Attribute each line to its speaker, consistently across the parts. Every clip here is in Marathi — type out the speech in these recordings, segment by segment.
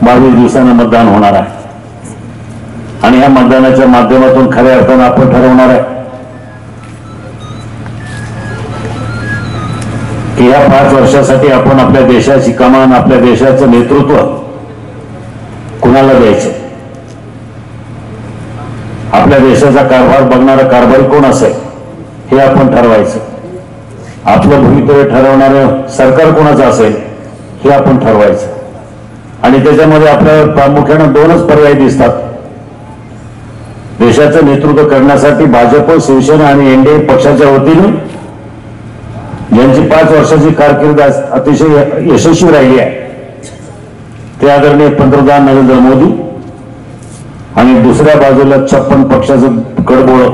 Speaker 1: 22 दिवसांना मतदान होणार आहे आणि या मतदानाच्या माध्यमातून खऱ्या अर्थानं आपण ठरवणार आहे की या 5 वर्षासाठी आपण आपल्या देशाची कमान, आपल्या देशाचं नेतृत्व कुणाला द्यायचं, आपल्या देशाचा कारभार बघणारा कारभारी कोण असेल हे आपण ठरवायचं, आपलं भवितव्य ठरवणारं सरकार कोणाचं असेल हे आपण ठरवायचं आणि त्याच्यामध्ये आपल्याला प्रामुख्याने 2च पर्याय दिसतात. देशाचं नेतृत्व करण्यासाठी भाजप, शिवसेना आणि एनडीए पक्षाच्या वतीने ज्यांची 5 वर्षाची कारकीर्द अतिशय यशस्वी राहिली आहे ते आदरणीय पंतप्रधान नरेंद्र मोदी आणि दुसऱ्या बाजूला 56 पक्षाचं कडबोळ.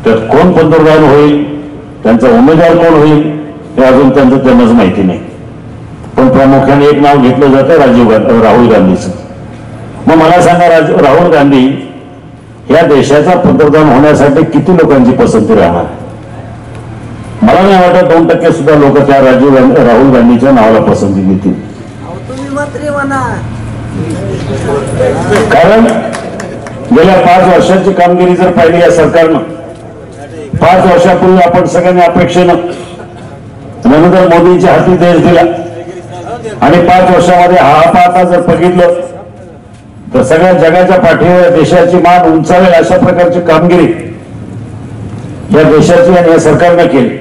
Speaker 1: त्यात कोण पंतप्रधान होईल, त्यांचा उमेदवार कोण होईल हे अजून त्यांनाच माहिती नाही. पण प्रामुख्याने एक नाव घेतलं जातं राहुल गांधीचं. मग मला सांगा, राहुल गांधी या देशाचा पंतप्रधान होण्यासाठी किती लोकांची पसंती राहणार? मला नाही वाटत 2% सुद्धा लोक त्या राहुल गांधीच्या नावाला पसंती देतील. कारण गेल्या 5 वर्षाची कामगिरी जर पाहिली या सरकारनं, 5 वर्षापूर्वी आपण सगळ्यांनी अपेक्षेनं नरेंद्र मोदींच्या हाती देश दिला आणि 5 वर्षामध्ये हा पाहता जर बघितलं तर सगळ्या जगाच्या पाठीवर देशाची मान उंचावेल अशा प्रकारची कामगिरी या देशाची आणि या सरकारनं केली.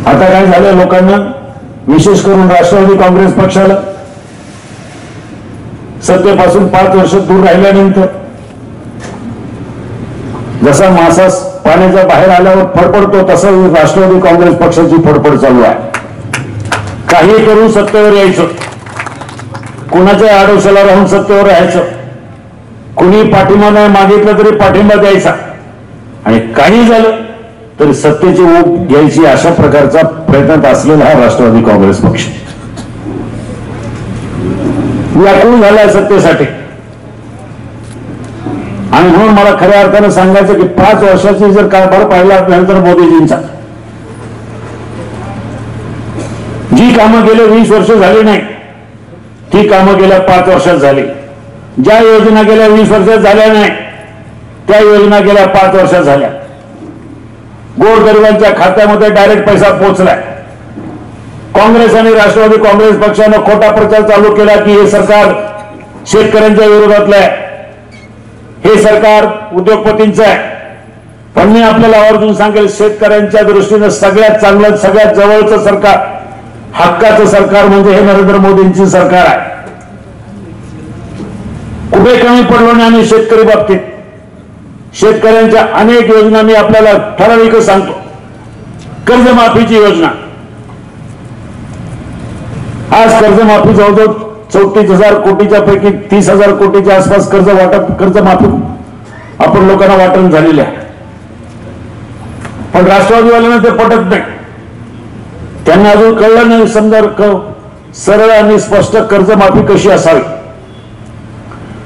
Speaker 1: आता काय झालं, लोकांना विशेष करून राष्ट्रवादी काँग्रेस पक्षाला सत्तेपासून 5 वर्ष दूर राहिल्यानंतर जसा मासा पाण्याच्या बाहेर आल्यावर फडफडतो तसं राष्ट्रवादी काँग्रेस पक्षाची फडफड चालू आहे. काही करून सत्तेवर यायचं, कुणाच्या आडोशाला राहून सत्तेवर राहायचं, कुणी पाठिंबा नाही मागितलं तरी पाठिंबा द्यायचा आणि काही झालं तरी सत्तेची ऊब घ्यायची अशा प्रकारचा प्रयत्नात असलेला हा राष्ट्रवादी काँग्रेस पक्ष व्याकुळ झालाय सत्तेसाठी. आणि म्हणून मला खऱ्या अर्थानं सांगायचं की 5 वर्षाची जर कारभार पाहिला नरेंद्र मोदीजींचा, जी कामं गेले 20 वर्ष झाली नाही ती कामं गेल्या 5 वर्षात झाली. ज्या योजना गेल्या 20 वर्षात झाल्या नाही त्या योजना गेल्या 5 वर्षात झाल्या. गोरगरिबांच्या खात्यामध्ये डायरेक्ट पैसा पोहोचलाय. काँग्रेस आणि राष्ट्रवादी काँग्रेस पक्षानं खोटा प्रचार चालू केला की हे सरकार शेतकऱ्यांच्या विरोधातलं आहे, हे सरकार उद्योगपतींचं आहे. पण मी आपल्याला आवर्जून सांगेल, शेतकऱ्यांच्या दृष्टीनं सगळ्यात चांगलं, सगळ्यात जवळचं सरकार, हक्काचं सरकार म्हणजे हे नरेंद्र मोदींचं सरकार आहे. कुठे कमी पडलो नाही आम्ही शेतकरी बाबतीत. शेतकऱ्यांच्या अनेक योजना मी आपल्याला ठराविक सांगतो. कर्जमाफीची योजना, आज कर्जमाफी जवळजवळ 34,000 कोटीच्या पैकी 30,000 कोटीच्या आसपास कर्जमाफी आपण लोकांना वाटून झालेली आहे. पण राष्ट्रवादीवाल्यांना ते पटत नाही. त्यांना अजून कळलं नाही समजा सरळ आणि स्पष्ट कर्जमाफी कशी असावी.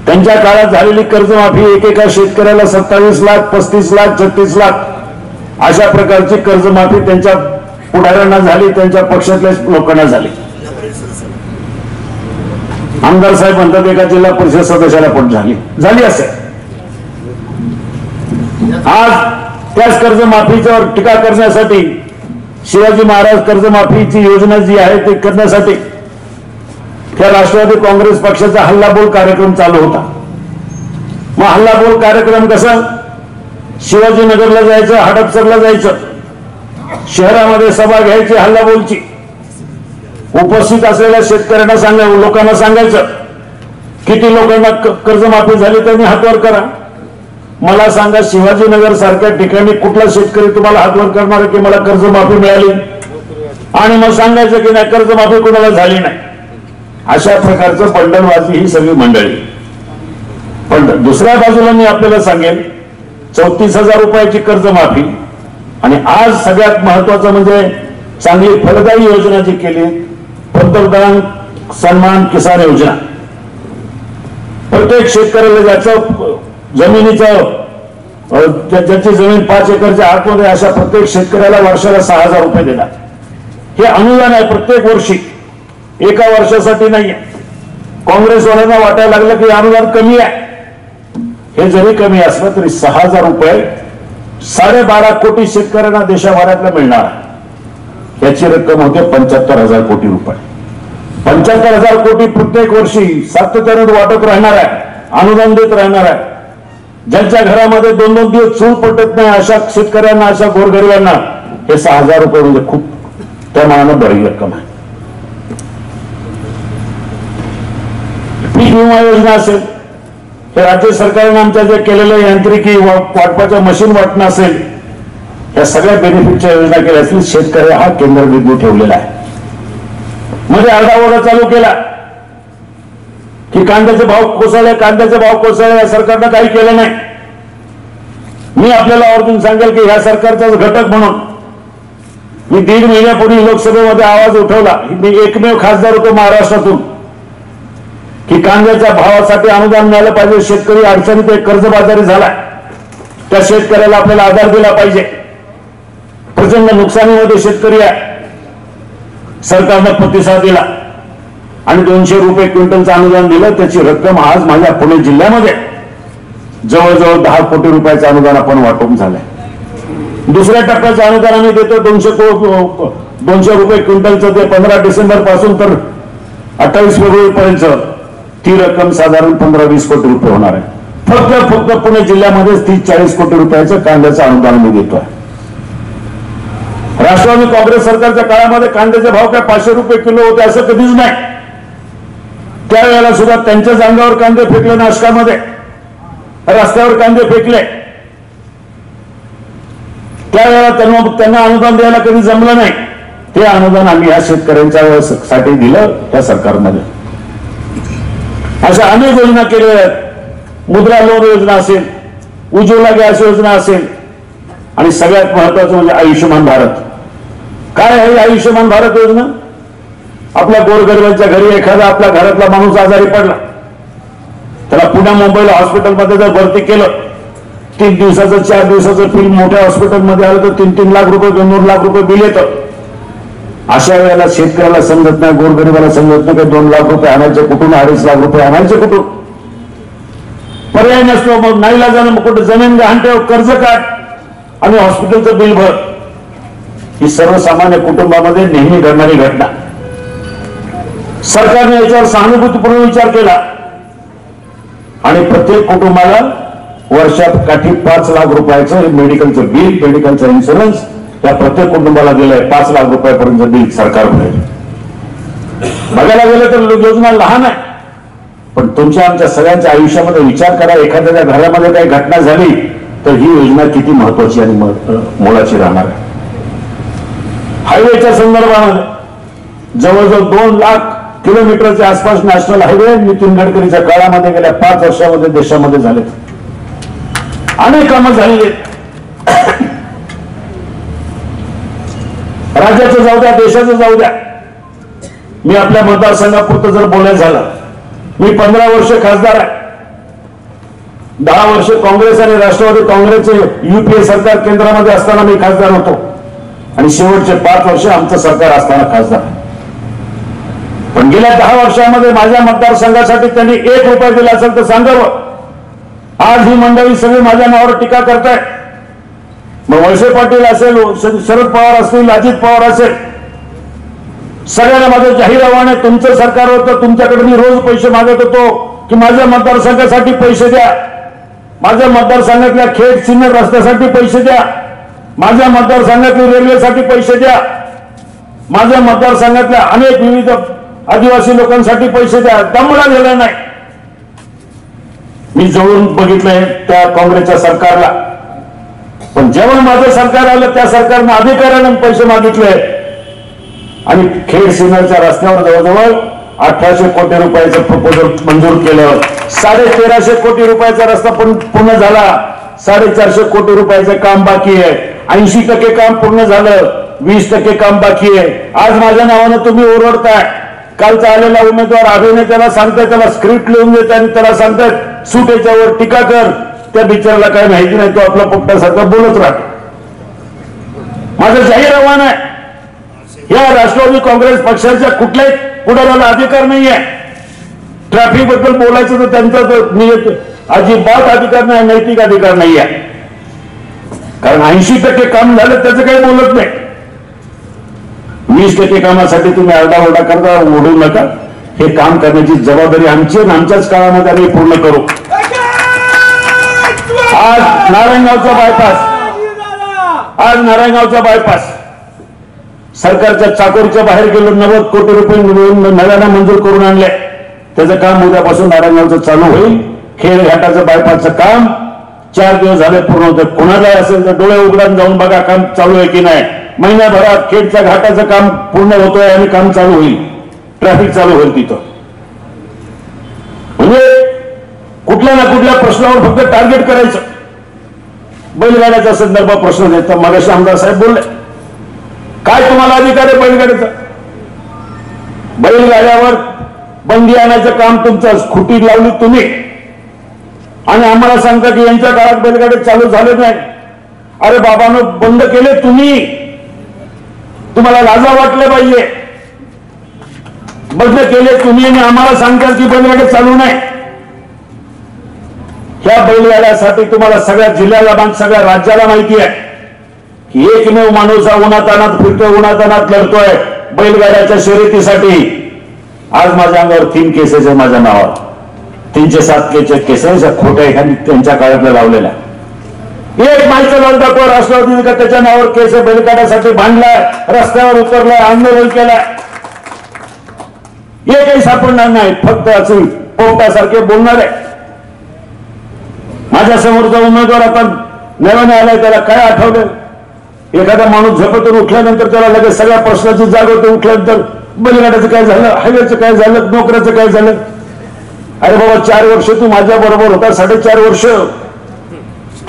Speaker 1: त्यांच्या काळात झालेली कर्जमाफी एकेका शेतकऱ्याला 27 लाख, 35 लाख, 36 लाख अशा प्रकारची कर्जमाफी त्यांच्या पुढाऱ्यांना झाली, त्यांच्या पक्षातल्या लोकांना झाली. आमदार साहेब म्हणतात एका जिल्हा परिषद सदस्याला पण झाली असेल. आज त्याच कर्जमाफीवर टीका करण्यासाठी, शिवाजी महाराज कर्जमाफीची योजना जी आहे ती करण्यासाठी त्या राष्ट्रवादी काँग्रेस पक्षाचा हल्लाबोल कार्यक्रम चालू होता. मग हल्लाबोल कार्यक्रम कसा, शिवाजीनगरला जायचं, हडपसरला जायचं, शहरामध्ये सभा घ्यायची हल्लाबोलची, उपस्थित असलेल्या शेतकऱ्यांना लोकांना सांगायचं किती लोकांना कर्जमाफी झाली त्यांनी हातवर करा. मला सांगा, शिवाजीनगर सारख्या ठिकाणी कुठला शेतकरी तुम्हाला हातवर करणार की मला कर्जमाफी मिळाली, आणि मग सांगायचं की नाही कर्जमाफी कोणाला झाली नाही. अशा प्रकारचं बंडलबाजी ही सगळी मंडळी. पण दुसऱ्या बाजूला मी आपल्याला सांगेन, 34,000 रुपयाची कर्जमाफी आणि आज सगळ्यात महत्वाचं म्हणजे चांगली फलदायी योजना जी केली, पंतप्रधान सन्मान किसान योजना. प्रत्येक शेतकऱ्याला ज्याचं जमिनीचं ज्याची जमीन 5 एकरच्या आतमध्ये अशा प्रत्येक शेतकऱ्याला वर्षाला 6,000 रुपये देणार. हे अनुदान आहे प्रत्येक वर्षी. एका वर्षासाठी नाहीये. काँग्रेसवाल्यांना वाटायला लागलं की अनुदान कमी आहे. हे जरी कमी असलं तरी 6,000 रुपये 12.5 कोटी शेतकऱ्यांना देशभरातल्या मिळणार. याची रक्कम होते 75,000 कोटी रुपये. 75,000 कोटी प्रत्येक वर्षी सातत्याने वाटत राहणार आहे, अनुदान देत राहणार आहे. ज्यांच्या घरामध्ये 2-2 दिवस चूल पटत नाही अशा शेतकऱ्यांना, अशा गोरगरिबांना हे 6,000 रुपये म्हणजे खूप त्या मानाने बरी रक्कम आहे. पीक विमा योजना असेल, हे राज्य सरकारने आमच्या जे केलेलं यांत्रिकी वाटपाच्या मशीन वाटणं असेल, या सगळ्या बेनिफिटच्या योजना केल्या असतील. शेतकरी हा केंद्रबिंदू ठेवलेला आहे. मध्ये आरडाओरडा चालू केला की कांद्याचे भाव कोसळले, कांद्याचे भाव कोसळले, या सरकारनं काही केलं नाही. मी आपल्याला आवर्जून सांगेल की ह्या सरकारचा घटक म्हणून मी 1.5 महिन्यापूर्वी लोकसभेमध्ये आवाज उठवला. मी एकमेव खासदार होतो महाराष्ट्रातून की कांद्याच्या भावासाठी अनुदान मिळालं पाहिजे. शेतकरी अडचणीत कर्जबाजारी झाला, त्या शेतकऱ्याला आपल्याला आधार दिला पाहिजे. प्रचंड नुकसानीमध्ये शेतकरी आहे. सरकारनं प्रतिसाद दिला आणि 200 रुपये क्विंटलचं अनुदान दिलं. त्याची रक्कम आज माझ्या पुणे जिल्ह्यामध्ये जवळजवळ 10 कोटी रुपयाचं अनुदान आपण वाटून झालंय. दुसऱ्या टप्प्याचं अनुदान आम्ही देतो 200 रुपये क्विंटलचं. ते 15 डिसेंबर पासून तर 28 फेब्रुवारी पर्यंत ती रक्कम साधारण 15-20 कोटी रुपये होणार आहे. फक्त पुणे जिल्ह्यामध्ये 30-40 कोटी रुपयाचं कांद्याचं अनुदान मी देतोय. राष्ट्रवादी काँग्रेस सरकारच्या काळामध्ये कांद्याचे भाव काय 500 रुपये किलो होते असं कधीच नाही. त्यावेळेला सुद्धा त्यांच्याच अंगावर कांदे फेकले, नाशकामध्ये रस्त्यावर कांदे फेकले. त्यावेळेला त्यांना अनुदान द्यायला कधी जमलं नाही. ते अनुदान आम्ही या शेतकऱ्यांच्या साठी दिलं त्या सरकारमध्ये. अशा अनेक योजना केलेल्या आहेत. मुद्रा लोन योजना असेल, उज्ज्वला गॅस योजना असेल आणि सगळ्यात महत्वाचं म्हणजे आयुष्यमान भारत. काय आहे आयुष्यमान भारत योजना? आपल्या गोरगरिबांच्या घरी एखादा आपल्या घरातला माणूस आजारी पडला, त्याला पुण्या मुंबईला हॉस्पिटलमध्ये जर भरती केलं, 3 दिवसाचं 4 दिवसाचं बिल मोठ्या हॉस्पिटलमध्ये आलं तर 3-3 लाख रुपये 2-2 लाख रुपये बिल येतं. अशा वेळेला शेतकऱ्याला समजत नाही, गोरगरिबाला समजत नाही की 2 लाख रुपये आणायचे कुठून, 2.5 लाख रुपये आणायचे कुठून. पर्याय नसतो. मग नाईलाजाने मग कुठे जमीन गहाण ठेव, कर्ज काढ आणि हॉस्पिटलचं बिल भर. ही सर्वसामान्य कुटुंबामध्ये नेहमी घडणारी घटना. सरकारने याच्यावर सहानुभूतीपूर्ण विचार केला आणि प्रत्येक कुटुंबाला वर्षात काठी 5 लाख रुपयाचं मेडिकलचं बिल, मेडिकलचा इन्शुरन्स या प्रत्येक कुटुंबाला दिलंय. 5 लाख रुपयापर्यंत बिल सरकार भरेल. बघायला गेलं तर योजना लहान आहे, पण तुमच्या आमच्या सगळ्यांच्या आयुष्यामध्ये विचार करा. एखाद्या घरामध्ये काही घटना झाली तर ही योजना किती महत्वाची आणि मोलाची राहणार आहे. हायवेच्या संदर्भामध्ये जवळजवळ 2 लाख किलोमीटरच्या आसपास नॅशनल हायवे नितीन गडकरीच्या काळामध्ये गेल्या 5 वर्षामध्ये देशामध्ये झाले. अनेक कामं झालेली आहेत. राज्याचं जाऊ द्या, देशाचं जाऊ द्या. मी आपल्या मतदारसंघापुरतं जर बोलायचं झालं, मी 15 वर्ष खासदार आहे. 10 वर्ष काँग्रेस आणि राष्ट्रवादी काँग्रेसचे युपीए सरकार केंद्रामध्ये असताना मी खासदार होतो आणि शेवटचे 5 वर्ष आमचं सरकार असताना खासदार. पण गेल्या 10 वर्षामध्ये माझ्या मतदारसंघासाठी त्यांनी 1 रुपया दिला असेल तर सांगावं. आज ही मंडळी सगळी माझ्या नावावर टीका करतायत. मग वळसे पाटील असेल, शरद पवार असतील, अजित पवार असेल, सगळ्यांना माझं जाहीर आव्हान आहे. तुमचं सरकार होतं, तुमच्याकडे मी रोज पैसे मागत होतो की माझ्या मतदारसंघासाठी पैसे द्या, माझ्या मतदारसंघातल्या खेड सिन्नर रस्त्यासाठी पैसे द्या, माझ्या मतदारसंघातल्या रेल्वेसाठी पैसे द्या, माझ्या मतदारसंघातल्या अनेक विविध आदिवासी लोकांसाठी पैसे द्या. दमडा गेला नाही. मी जवळून बघितलंय त्या काँग्रेसच्या सरकारला. पण जेव्हा माझं सरकार आलं त्या सरकारनं अधिकाऱ्यानं पैसे मागितले आणि खेड सिन्नरच्या रस्त्यावर जवळजवळ 1800 कोटी रुपयाचं प्रपोजल मंजूर केलं. 1350 कोटी रुपयाचा रस्ता पण पूर्ण झाला. 450 कोटी रुपयाचं काम बाकी आहे. 80% काम पूर्ण झालं, 20% काम बाकी आहे. आज माझ्या नावानं तुम्ही ओरडताय. कालचा आलेला उमेदवार अभिनेत्याला सांगताय, त्याला स्क्रिप्ट लिहून देत आणि त्याला सांगतायत सूट याच्यावर टीका कर. त्या बिचाराला काय माहिती नाही, तो आपला पोपटासारखा बोलत राहतो. माझं जाहीर आव्हान आहे, या राष्ट्रवादी काँग्रेस पक्षाच्या कुठल्याही पुढाऱ्याला अधिकार नाहीये ट्रॅफिक बद्दल बोलायचं, तर त्यांचा अजिबात अधिकार नाही, नैतिक अधिकार नाहीये. कारण 80% काम झालं त्याचं काही बोलत नाही. 20% कामासाठी तुम्ही आरडाओरडा करता, ओढू नका. हे काम करण्याची जबाबदारी आमची आणि आमच्याच काळामध्ये आम्ही पूर्ण करू. आज नारायणगावचा बायपास सरकारच्या चाकोरीच्या बाहेर गेलो, 90 कोटी रुपये नव्यानं मंजूर करून आणले. त्याचं काम उद्यापासून नारायणगावचं चालू होईल. खेड घाटाचं बायपासचं काम 4 दिवस झाले पूर्ण होतं. कोणाला असेल तर डोळे उघडून जाऊन बघा काम चालू आहे की नाही. महिन्याभरात खेडच्या घाटाचं काम पूर्ण होतोय आणि काम चालू होईल, ट्रॅफिक चालू होईल तिथं. म्हणजे कुठल्या ना कुठल्या प्रश्नावर फक्त टार्गेट करायचं. बैलगाड्याच्या संदर्भात प्रश्न देतात, मगाशी आमदार साहेब बोलले, काय तुम्हाला अधिकार आहे बैलगाड्याचा? बैलगाड्यावर बंदी आणायचं काम तुमचं, खुटी लावली तुम्ही आणि आम्हाला सांगता की यांच्या काळात बैलगाडी चालू झाले नाही. अरे बाबांनो, बंद केले तुम्ही, तुम्हाला लाजा वाटले पाहिजे. बंद केले तुम्ही आणि आम्हाला सांगता की बैलगाडी चालू नाही. ह्या बैलगाड्यासाठी तुम्हाला सगळ्या जिल्ह्याला, सगळ्या राज्याला माहिती आहे की एकमेव माणूस उन्हातानात फिरतोय, उन्हातानात लढतोय बैलगाड्याच्या शर्यतीसाठी. आज माझ्या अंगावर 3 केसेस आहे माझ्या नावावर, 307 केसेस खोट्या एखादी त्यांच्या काळातल्या लावलेल्या. एक माहिती लावून दाखवा राष्ट्रवादी का त्याच्या नावावर केस बैलगाड्यासाठी भांडलाय, रस्त्यावर उतरलाय, आंदोलन केलाय. हे काही सापडणार नाही, फक्त असे पोपटासारखे बोलणार आहे. माझ्या समोरचा उमेदवार आता नव्याने आलाय, त्याला काय आठवलं? एखादा माणूस झोपेतून उठल्यानंतर त्याला लगेच सगळ्या प्रश्नाची जाग होते. उठल्यानंतर बैलगाड्याचं काय झालं, हायवेचं काय झालं, नोकऱ्याचं काय झालं? अरे बाबा, 4 वर्ष तू माझ्या बरोबर होता, 4.5 वर्ष,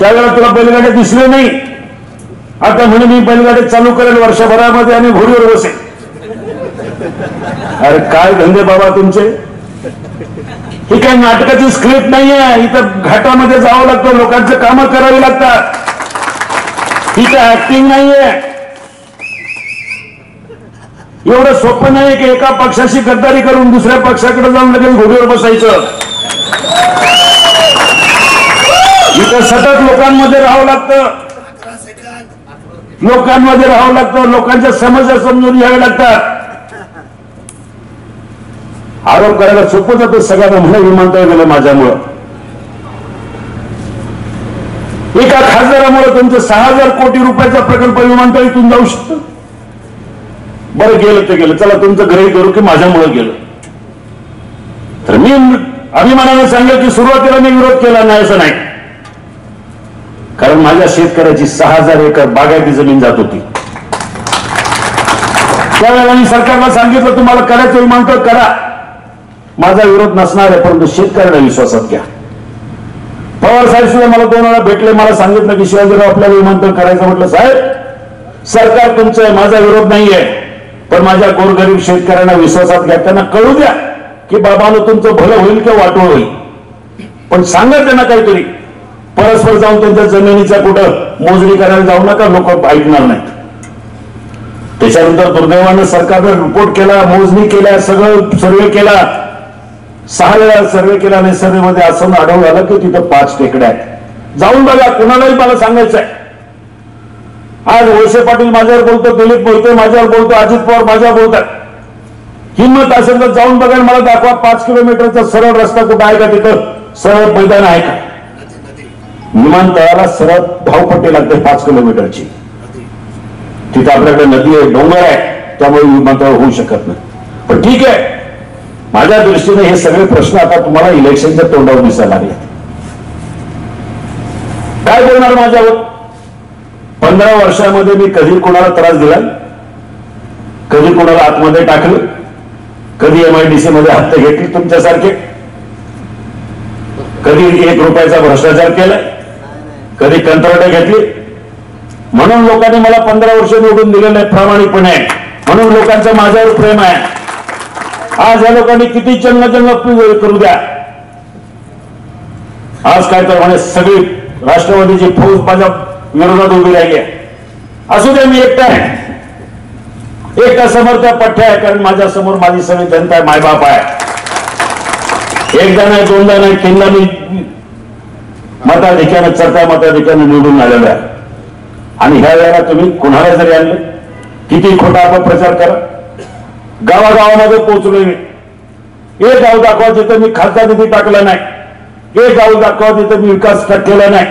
Speaker 1: त्यावेळेला तुला बैलगाड्या दिसले नाही. आता म्हणे मी बैलगाडी चालू करेल वर्षभरामध्ये आणि घोडीवर बसेल. अरे काय धंदे बाबा तुमचे? ही काय नाटकाची स्क्रिप्ट नाहीये. इथं घाटामध्ये जावं लागतं, लोकांचं कामं करावी लागतात. ही काय ऍक्टिंग नाहीये. एवढं सोपं नाही की एका पक्षाशी गद्दारी करून दुसऱ्या पक्षाकडे जाऊन लगेच घोडीवर बसायचं. इथं सतत लोकांमध्ये राहावं लागतं, लोकांच्या समस्या समजून घ्याव्या लागतात. आरोप करायला सोपं जातं सगळ्यांना, म्हणा विमानतळ गेलं माझ्यामुळं. एका खासदारामुळे तुमचं 6,000 कोटी रुपयाचा प्रकल्प विमानतळीतून जाऊ शकतो. बरं, गेलं ते गेलं, चला तुमचं गृहीत करू की माझ्यामुळे गेलं. तर मी अभिमानाने सांगेल की सुरुवातीला मी विरोध केला नाही असं नाही, कारण माझ्या शेतकऱ्याची 6,000 एकर बागायती जमीन जात होती. त्यावेळेला मी सरकारला सांगितलं तुम्हाला करायचं विमानतळ करा, माझा विरोध नसणार आहे, परंतु शेतकऱ्याला विश्वासात घ्या. पवार साहेब सुद्धा मला 2 वेळा भेटले, मला सांगितलं की शिवाजीराव आपल्याला विमानतळ करायचं. म्हटलं साहेब सरकार तुमचं आहे, माझा विरोध नाहीये, पण माझ्या गोरगरीब शेतकऱ्यांना विश्वासात घ्या, त्यांना कळू द्या की बाबांनो तुमचं भलं होईल किंवा वाटोळ होईल, पण सांगा त्यांना काहीतरी. परस्पर जाऊन त्यांच्या जमिनीचा कुठं मोजणी करायला जाऊ नका, लोक ऐकणार नाहीत. त्याच्यानंतर दुर्दैवानं सरकारने रिपोर्ट केला, मोजणी केल्या, सगळं सर्वे केला. 6 वेळा सर्वे केला आणि सर्वेमध्ये असं आढळून आलं की तिथं 5 टेकड्या आहेत. जाऊन बघा, कुणालाही मला सांगायचं आहे. आज वळसे पाटील माझ्यावर बोलतो, दिलीप मोहिते माझ्यावर बोलतो, अजित पवार माझ्यावर बोलतात. हिंमत असेल तर जाऊन बघा, मला दाखवा 5 किलोमीटरचा सरळ रस्ता कुठं आहे का, तिथं सरळ मैदान आहे का? विमानतळाला सरळ धावपट्टी लागते 5 किलोमीटरची. तिथं आपल्याकडे नदी आहे, डोंगर आहे, त्यामुळे विमानतळ होऊ शकत नाही. पण ठीक आहे, माझ्या दृष्टीने हे सगळे प्रश्न आता तुम्हाला इलेक्शनच्या तोंडावर दिसायला लागले. काय बोलणार माझ्यावर? 15 वर्षामध्ये मी कधी कोणाला त्रास दिला, कधी कोणाला आतमध्ये टाकलं, कधी MIDC मध्ये हप्ते घेतले तुमच्यासारखे, कधी 1 रुपयाचा भ्रष्टाचार केला, कधी कंत्राटे घेतली. म्हणून लोकांनी मला 15 वर्ष निवडून दिलेलं आहे प्रामाणिकपणे, म्हणून लोकांचं माझ्यावर प्रेम आहे. आज या लोकांनी किती चंगचंग करू द्या, आज काय तर म्हणे सगळी राष्ट्रवादीची फौज माझ्या विरोधात उभी राहिली आहे. असू द्या, मी एकटा आहे. एका समोर त्या पठ्ठ्या आहे, कारण माझ्या समोर माझी सगळी जनता आहे, मायबाप आहे. एकदा नाही, दोनदा नाही, तीनदा मी मताधिक्यानं, चढत्या मताधिक्यानं निवडून आलेलो आहे. आणि ह्या वेळेला तुम्ही कुणाला जरी आणले, किती खोटा अपप्रचार करा, गावागावामध्ये पोहोचलोय मी. एक गाव दाखवा तिथं मी खासदार निधी टाकला नाही, एक गाव दाखवा तिथं मी विकास केला नाही.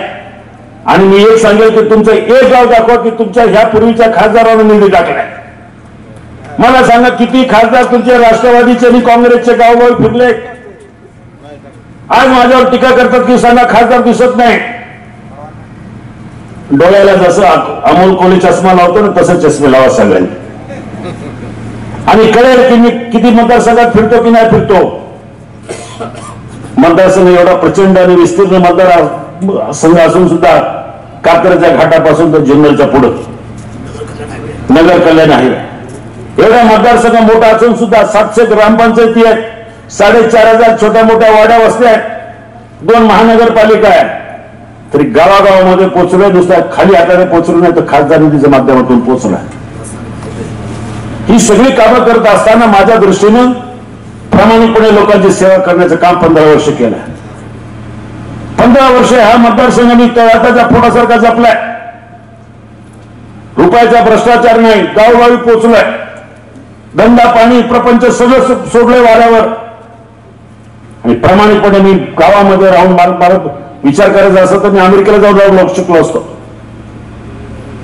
Speaker 1: आणि मी एक सांगेल की तुमचं एक गाव दाखवा की तुमच्या ह्या पूर्वीच्या खासदारांना निधी टाकलाय. मला सांगा किती खासदार तुमचे राष्ट्रवादीचे आणि काँग्रेसचे गावोगावी फिरले. आज माझ्यावर टीका करतात की सांगा खासदार दिसत नाही. डोळ्याला जसं अमोल कोल्हे चष्मा लावतो ना तसं चष्मे लावा सगळ्यांनी, आणि कळेल की मी किती मतदारसंघात फिरतो की नाही फिरतो. मतदारसंघ एवढा प्रचंड आणि विस्तीर्ण मतदार संघ असून सुद्धा कात्रच्या घाटापासून तर जुन्नरच्या पुढे नगर कल्याण आहे. एवढा मतदारसंघ मोठा असून सुद्धा 700 ग्रामपंचायती आहेत, 4500 छोट्या मोठ्या वाड्या वस्त्या आहेत, 2 महानगरपालिका आहेत. तरी गावागावामध्ये पोहोचलोय, नुसत्या खाली हाताने पोहोचलो नाही तर खासदार निधीच्या माध्यमातून पोहोचलाय. ही सगळी कामं करत असताना माझ्या दृष्टीनं प्रामाणिकपणे लोकांची सेवा करण्याचं काम 15 वर्ष केलं. 15 वर्ष हा मतदारसंघ मी तळाटाच्या फोडासारखा जपलाय. रुपयाचा भ्रष्टाचार नाही, गावोगावी पोहोचलाय. धंदा पाणी प्रपंच सगळं सोडलंय वाऱ्यावर. आणि प्रामाणिकपणे मी गावामध्ये राहून मारत विचार करायचा असं तर मी अमेरिकेला जाऊन शिकलो असतो.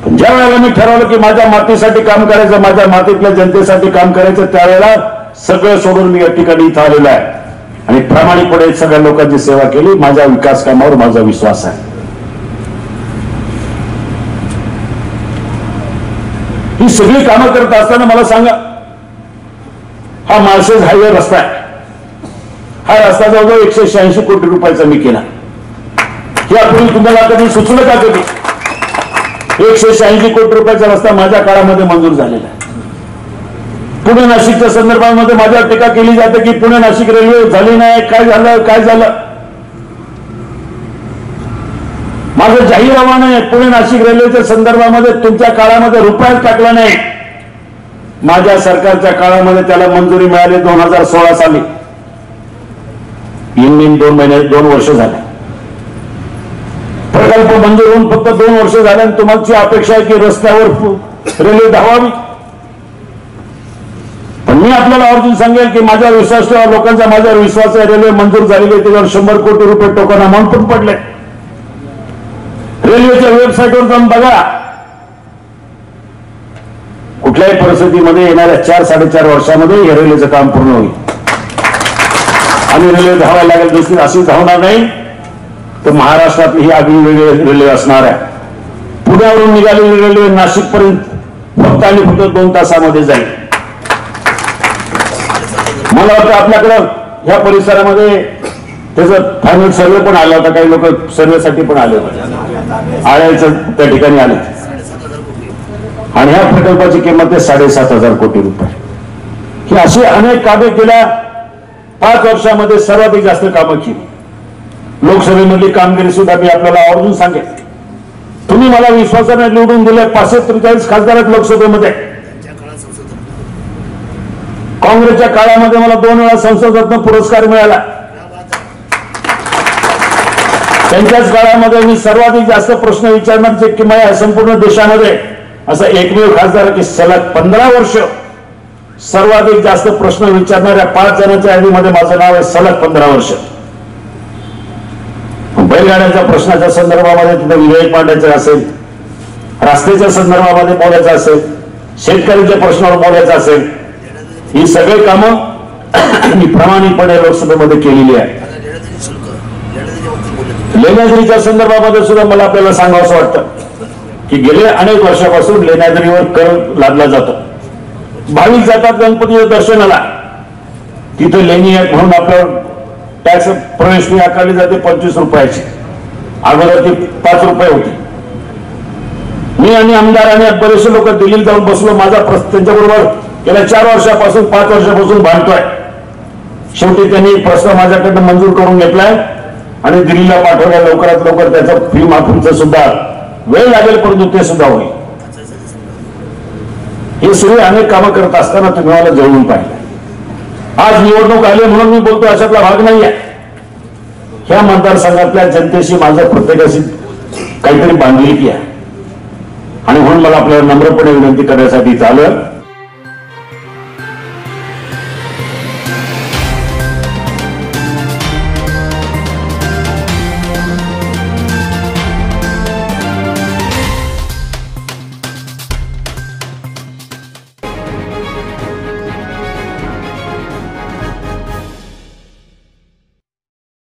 Speaker 1: पण ज्या वेळेला मी ठरवलं की माझ्या मातीसाठी काम करायचं, माझ्या मातीतल्या जनतेसाठी काम करायचं, त्यावेळेला सगळं सोडून मी या ठिकाणी इथं आलेलो आहे आणि प्रामाणिकपणे सगळ्या लोकांची सेवा केली. माझ्या विकास कामावर माझा विश्वास आहे. ही सगळी कामं करत असताना मला सांगा, हा माळशेज हायवे रस्ता आहे. हा रस्ता जवळजवळ 186 कोटी रुपयाचा मी केला. यापूर्वी तुम्हाला कधी सुचलं का? कधी 186 कोटी रुपयाचा रस्ता माझ्या काळामध्ये मंजूर झालेला आहे. पुणे नाशिकच्या संदर्भामध्ये माझ्यावर टीका केली जाते की पुणे नाशिक रेल्वे झाली नाही, काय झालं. माझं जाहीर आव्हान आहे, पुणे नाशिक रेल्वेच्या संदर्भामध्ये तुमच्या काळामध्ये रुपयाच टाकला नाही. माझ्या सरकारच्या काळामध्ये त्याला मंजुरी मिळाली 2016 साली. इन 2 वर्ष झाले. प्रकल्प मंजूर होऊन फक्त 2 वर्ष झाले आणि तुम्हाला अपेक्षा आहे की रस्त्यावर रेल्वे धावावी. पण मी आपल्याला आवर्जून सांगेल की माझ्यावर विश्वास ठेवा, लोकांचा माझ्यावर विश्वास आहे. रेल्वे मंजूर झालेली आहे, त्याच्यावर 100 कोटी रुपये टोकन अमाऊंट पण पडले. रेल्वेच्या वेबसाईटवर जाऊन बघा. कुठल्याही परिस्थितीमध्ये येणाऱ्या 4-4.5 वर्षामध्ये हे रेल्वेचं काम पूर्ण होईल. आणि रेल्वे धावायला लागेल, दुसरी अशी धावणार नाही तर महाराष्ट्रातली ही आगळी रेल्वे असणार आहे. पुण्यावरून निघालेली रेल्वे नाशिक पर्यंत फक्त आणि फक्त 2 तासामध्ये जाईल. मला वाटतं आपल्याकडं ह्या परिसरामध्ये त्याचं फायनल सर्वे पण आला होता. काही लोक सर्वेसाठी पण आले होते, आळ्याचं त्या ठिकाणी आले. आणि ह्या प्रकल्पाची किंमत आहे 7,500 कोटी रुपये. ही अशी अनेक कामे गेल्या 5 वर्षामध्ये सर्वाधिक जास्त कामं केली. लोकसभेमधली कामगिरी सुद्धा मी आपल्याला आवर्जून सांगेन. तुम्ही मला विश्वासाने निवडून दिले. 543 खासदार आहेत लोकसभेमध्ये. काँग्रेसच्या काळामध्ये मला 2 वेळा संसद रत्न पुरस्कार मिळाला. त्यांच्याच काळामध्ये मी सर्वाधिक जास्त प्रश्न विचारण्याची किंमत आहे संपूर्ण देशामध्ये. असा एकमेव खासदार की सलग 15 वर्ष सर्वाधिक जास्त प्रश्न विचारणाऱ्या 5 जणांच्या यादीमध्ये माझं नाव आहे. सलग 15 वर्ष. बैलगाड्याच्या प्रश्नाच्या संदर्भामध्ये तिथे विधेयक मांडायचं असेल, रस्त्याच्या संदर्भामध्ये बोलायचं असेल, शेतकऱ्यांच्या प्रश्नावर बोलायचं असेल, ही सगळी कामं मी प्रामाणिकपणे लोकसभेमध्ये केलेली आहे. लेण्याद्रीच्या संदर्भामध्ये सुद्धा मला आपल्याला सांगावं वाटतं की गेल्या अनेक वर्षापासून लेण्याद्रीवर कर लादला जातो. भाविक जातात गणपतीच्या दर्शनाला, तिथे लेणी आहेत म्हणून आपल्याला टॅक्स प्रवेश फी आकारली जाते 25 रुपयाची. अगोदर ती 5 रुपये होती. मी आणि आमदार आणि बरेचसे लोक दिल्लीत जाऊन बसलो. माझा त्यांच्याबरोबर गेल्या 4 वर्षापासून 5 वर्षापासून भांडतोय. शेवटी त्यांनी प्रस्ताव माझ्याकडनं मंजूर करून घेतलाय आणि दिल्लीला पाठवल्या. लवकरात लवकर त्याचं फी माफीचं सुद्धा वेळ लागेल, परंतु ते सुद्धा होईल. हे सगळे अनेक कामं करत असताना तुम्ही मला जवळून पाहिलं. आज निवडणूक आली म्हणून मी बोलतो अशातला भाग नाही आहे. ह्या मतदारसंघातल्या जनतेशी माझं प्रत्येकाशी काहीतरी बांधिलकी आहे आणि म्हणून मला आपल्याला नम्रपणे विनंती करण्यासाठी चालू